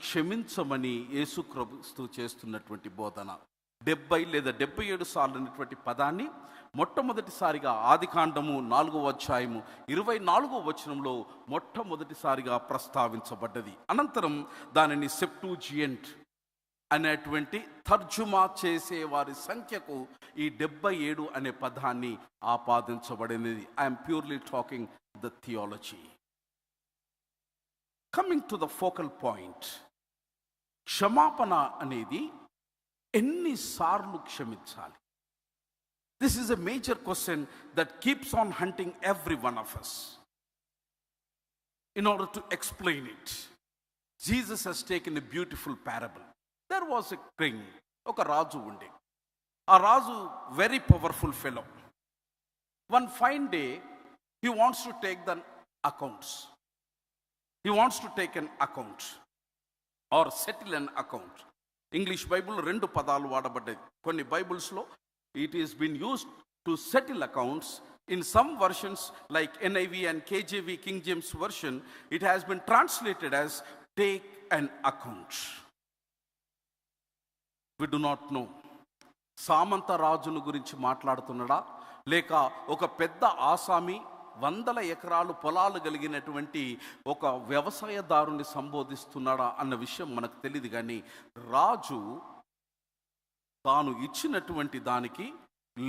క్షమించమని యేసుక్రీస్తు చేస్తున్నటువంటి బోధన. 70 లేదా 77 సార్లు అనేటువంటి పదాన్ని మొట్టమొదటిసారిగా ఆదికాండము 4వ అధ్యాయము 24వ వచనంలో మొట్టమొదటిసారిగా ప్రస్తావించబడ్డది. అనంతరం దానిని సెప్టూజియంట్ అనేటువంటి తర్జుమా చేసే వారి సంఖ్యకు ఈ 77 అనే పదాన్ని ఆపాదించబడినది. I'm purely talking the theology. Coming to the focal point, క్షమాపణ అనేది ఎన్నిసార్లు క్షమించాలి? This is a major question that keeps on haunting every one of us. In order to explain it, Jesus has taken a beautiful parable. There was a king, ఒక రాజు ఉండే. ఆ రాజు very powerful fellow. One fine day he wants to take the accounts. He wants to take an account or settle an account. English Bible 2 పదాలు వాడబడ్డాయి. కొన్ని బైబుల్స్లో it is been used to settle accounts. In some versions like NIV and KJV, King James version, it has been translated as take an account. We do not know. సామంత రాజును గురించి మాట్లాడుతున్నాడా, లేక ఒక పెద్ద ఆసామి 100 ఎకరాలు పొలాలు కలిగినటువంటి ఒక వ్యవసాయదారుని సంబోధిస్తున్నాడా అన్న విషయం మనకు తెలియదు. కానీ రాజు తాను ఇచ్చినటువంటి దానికి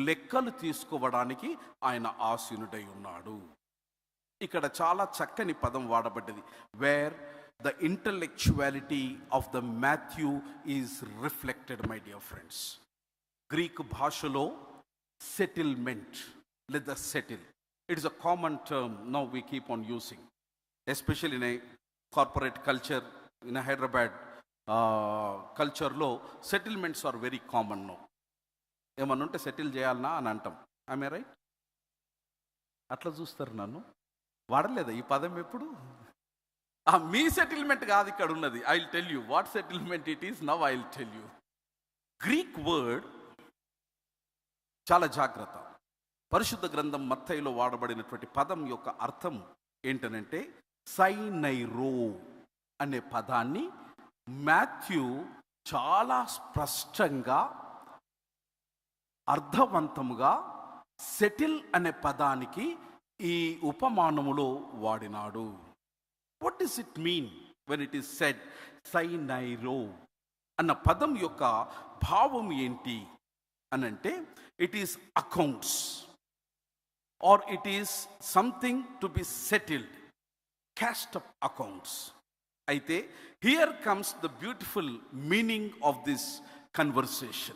లెక్కలు తీసుకోవడానికి ఆయన ఆసీనుడై ఉన్నాడు. ఇక్కడ చాలా చక్కని పదం వాడబడ్డది, where the intellectuality of the Matthew is reflected. My dear friends, Greek భాషలో సెటిల్మెంట్ లేదా settle, it is a common term now we keep on using, especially in a corporate culture. In a Hyderabad culture lo settlements are very common now. ఏమన్నా ఉంటే settle చేయాలనా అని అంటాం. I right? అట్లా చూస్తారు నన్ను. వాడలేదా ఈ పదం ఎప్పుడు? మీ సెటిల్మెంట్ కాదు ఇక్కడ ఉన్నది. I will tell you what settlement it is. Now I will tell you. Greek word, చాలా జాగ్రత్త, పరిశుద్ధ గ్రంథం మత్తయిలో వాడబడినటువంటి పదం యొక్క అర్థం ఏంటనంటే సైనైరో అనే పదాన్ని మాథ్యూ చాలా స్పష్టంగా అర్థవంతముగా సెటిల్ అనే పదానికి ఈ ఉపమానములో వాడినాడు. What does it mean when it is said సైనైరో అన్న పదం యొక్క భావం ఏంటి అనంటే, it is accounts or it is something to be settled, cast up accounts. Aithe here comes the beautiful meaning of this conversation.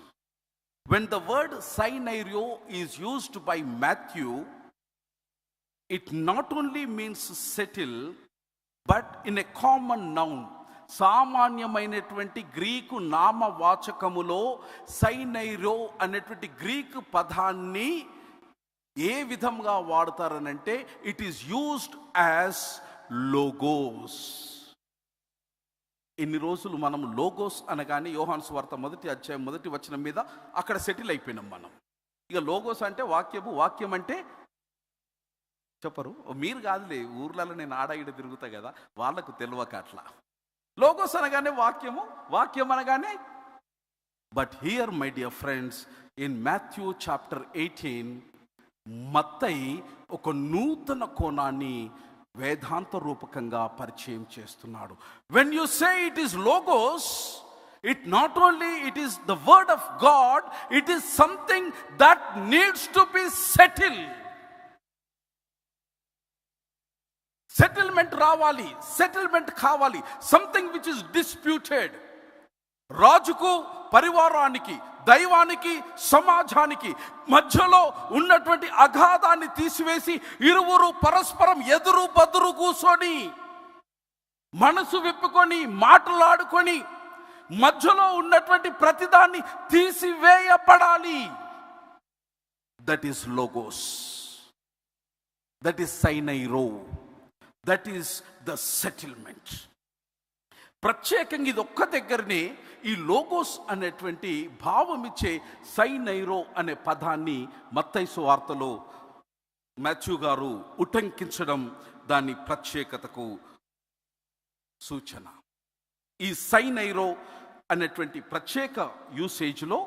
When the word scenario is used by Matthew, it not only means settle but in a common noun. సామాన్యమైనటువంటి Greek నామవాచకములో సైనైరో అనేటువంటి Greek పదాన్ని ఏ విధంగా వాడతారనంటే, it is used as logos. ఇన్ని రోజులు మనం లోగోస్ అనగానే యోహాను సువార్త 1వ అధ్యాయం 1వ వచనం మీద అక్కడ సెటిల్ అయిపోయినాం మనం. ఇక లోగోస్ అంటే వాక్యము, వాక్యం అంటే చెప్పరు. మీరు కాదులే, ఊర్లలో నేను ఆడాయిడ తిరుగుతా కదా, వాళ్ళకు తెలియక అట్లా. లోగోస్ అనగానే వాక్యము, వాక్యం అనగానే. But here my dear friends, in Matthew chapter 18 మత్తయి ఒక నూతన కోణాన్ని వేదాంత రూపకంగా పరిచయం చేస్తున్నాడు. When you say it is logos, it not only it is the word of God, it is something that needs to be settle. Settlement రావాలి, settlement కావాలి. Something which is disputed. రాజుకు, పరివారానికి, దైవానికి, సమాజానికి మధ్యలో ఉన్నటువంటి అగాధాన్ని తీసివేసి ఇరువురు పరస్పరం ఎదురు బదురు కూర్చొని మనసు విప్పుకొని మాట్లాడుకొని మధ్యలో ఉన్నటువంటి ప్రతిదాన్ని తీసివేయబడాలి. That is logos, that is సైనైరో, దట్ ఈస్ ద సెటిల్మెంట్. ప్రత్యేకంగా ఇది ఒక్క దగ్గరనే ఈ లోగోస్ అనేటువంటి భావం ఇచ్చే సైనైరో అనే పదాన్ని మత్తయి సువార్తలో మాథ్యూ గారు ఉటంకించడం దాని ప్రత్యేకతకు సూచన. ఈ సైనైరో అనేటువంటి ప్రత్యేక యూసేజ్లో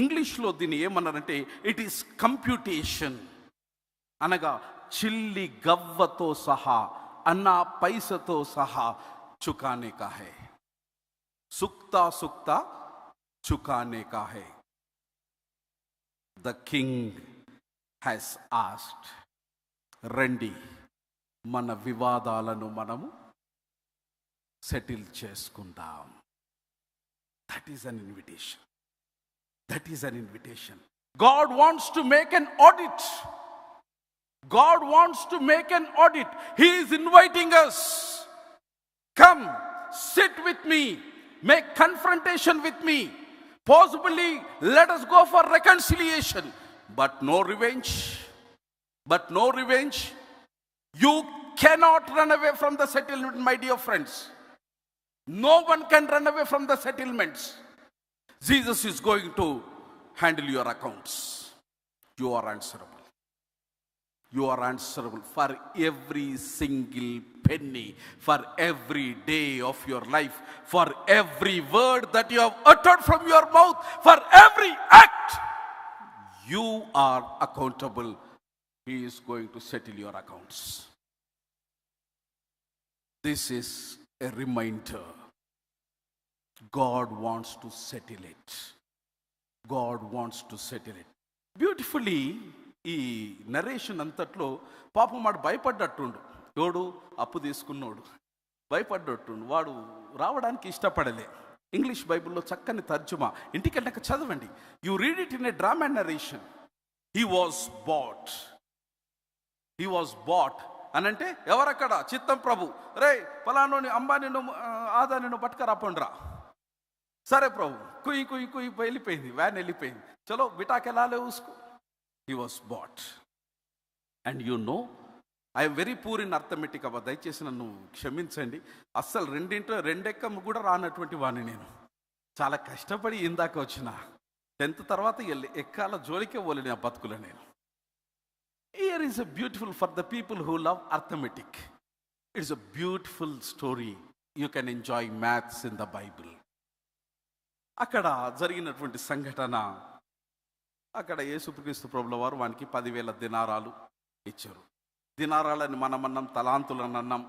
ఇంగ్లీష్లో దీన్ని ఏమన్నారంటే ఇట్ ఈస్ కంప్యూటేషన్, అనగా చిల్లి గవ్వతో సహా, అన్నా పైసతో సహా చుకానే కా హై, సుక్తా సుక్తా చుకానే కా high. The king has asked, రండి మన వివాదాలను మనము సెటిల్ చేసుకుందాం. That is an invitation. That is an invitation. God wants to make an audit. God wants to make an audit. He is inviting us. Come, sit with me. Make confrontation with me. Possibly, let us go for reconciliation. But no revenge. But no revenge. You cannot run away from the settlement, my dear friends. No one can run away from the settlements. Jesus is going to handle your accounts. You are answerable. You are answerable for every single penny, for every day of your life, for every word that you have uttered from your mouth, for every act. You are accountable. He is going to settle your accounts. This is a reminder. God wants to settle it. God wants to settle it. Beautifully ఈ narration అంతట్లో పాపం వాడు భయపడ్డట్టుండు. ఎవడు? అప్పు తీసుకున్నోడు భయపడ్డట్టుండు. వాడు రావడానికి ఇష్టపడలే. English బైబిల్లో చక్కని తర్జుమా, ఇంటికెళ్ళాక చదవండి. You read it in a drama narration. He was bat. He was bat అనంటే ఎవరక్కడ? చిత్తం ప్రభు. రే ఫలానోని అంబానీను ఆదానిను పట్టుకరాపండ్రా. సరే ప్రభు. కుయ్యి కుయ్యి కుయ్యి వెళ్ళిపోయింది, వ్యాన్ వెళ్ళిపోయింది. చలో బిటాకెళ్ళాలే ఉస్కు. He was bad. And you know, I'm very poor in arithmetic. అవ్వ, దయచేసి నన్ను క్షమించండి. అస్సలు రెండెక్కం కూడా రానటువంటి వాడిని నేను. చాలా కష్టపడి ఇందాక వచ్చిన 10th తర్వాత ఎక్కాల జోలికే పోలేని ఆ బతుకులు నేను. Here is a beautiful, for the people who love arithmetic, it is a beautiful story. You can enjoy maths in the Bible. అక్కడ జరిగినటువంటి సంఘటన, అక్కడ యేసుక్రీస్తు ప్రభుల వారు వానికి 10,000 దినారాలు ఇచ్చారు. దినారాలని మనమన్నాం, తలాంతులని అన్నాం.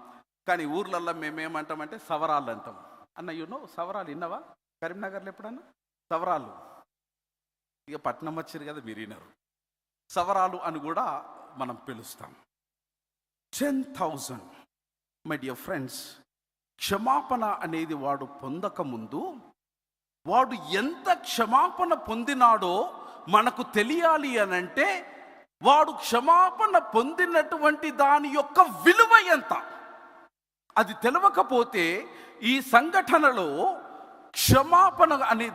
కానీ ఊర్లల్లో మేమేమంటామంటే సవరాలు అంటాం. అన్న యూనో సవరాలు విన్నావా? కరీంనగర్లో ఎప్పుడన్నా సవరాలు? ఇక పట్నం వచ్చారు కదా, మీరు వినరు. సవరాలు అని కూడా మనం పిలుస్తాం. 10,000. మై డియర్ ఫ్రెండ్స్, క్షమాపణ అనేది వాడు పొందకముందు వాడు ఎంత క్షమాపణ పొందినాడో మనకు తెలియాలి అనంటే వాడు క్షమాపణ పొందినటువంటి దాని యొక్క విలువ ఎంత, అది తెలియకపోతే ఈ సంఘటనలో క్షమాపణ అనే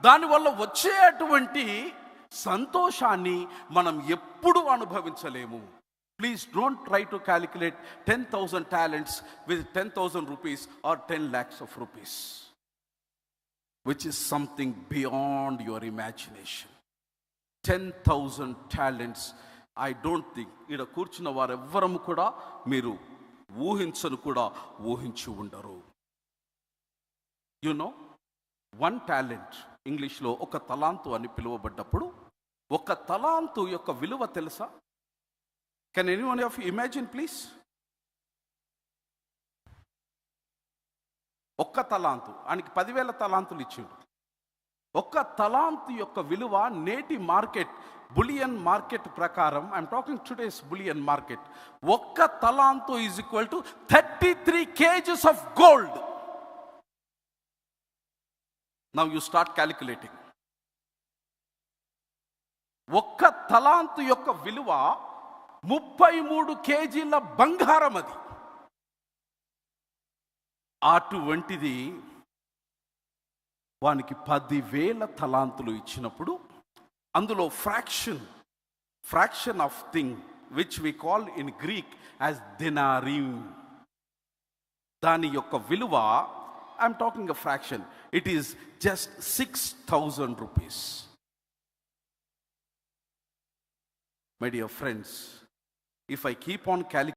దానివల్ల వచ్చేటువంటి సంతోషాన్ని మనం ఎప్పుడు అనుభవించలేము. Please don't try to calculate 10,000 talents with 10,000 rupees or 10 lakhs of rupees, which is something beyond your imagination. 10,000 talents. I don't think ఇక్కడ కూర్చున్న వారెవ్వరము కూడా మీరు ఊహించను కూడా ఊహించి ఉండరు. యునో, 1 talent ఇంగ్లీష్లో ఒక తలాంతు అని పిలువబడ్డప్పుడు ఒక తలాంతు యొక్క విలువ తెలుసా? Can anyone of you imagine please? ఒక్క తలాంతు, ఆయనకి 10,000 తలాంతులు ఇచ్చిండు. ఒక్క తలాంతు యొక్క విలువ నేటి మార్కెట్, బులియన్ మార్కెట్ ప్రకారం, I'm talking today's bullion market, ఒక్క తలాంతు is equal to 33 kgs of gold. Now you start calculating. ఒక్క తలాంతు యొక్క విలువ 33 kgల బంగారం. అది అటువంటిది వానికి 10,000 తలాంతులు ఇచ్చినప్పుడు అందులో fraction of thing which we call in Greek as దినారిమ్, దాని యొక్క విలువ, I'm talking a fraction, it is just 6,000 rupees. My dear friends, if I keep on calculating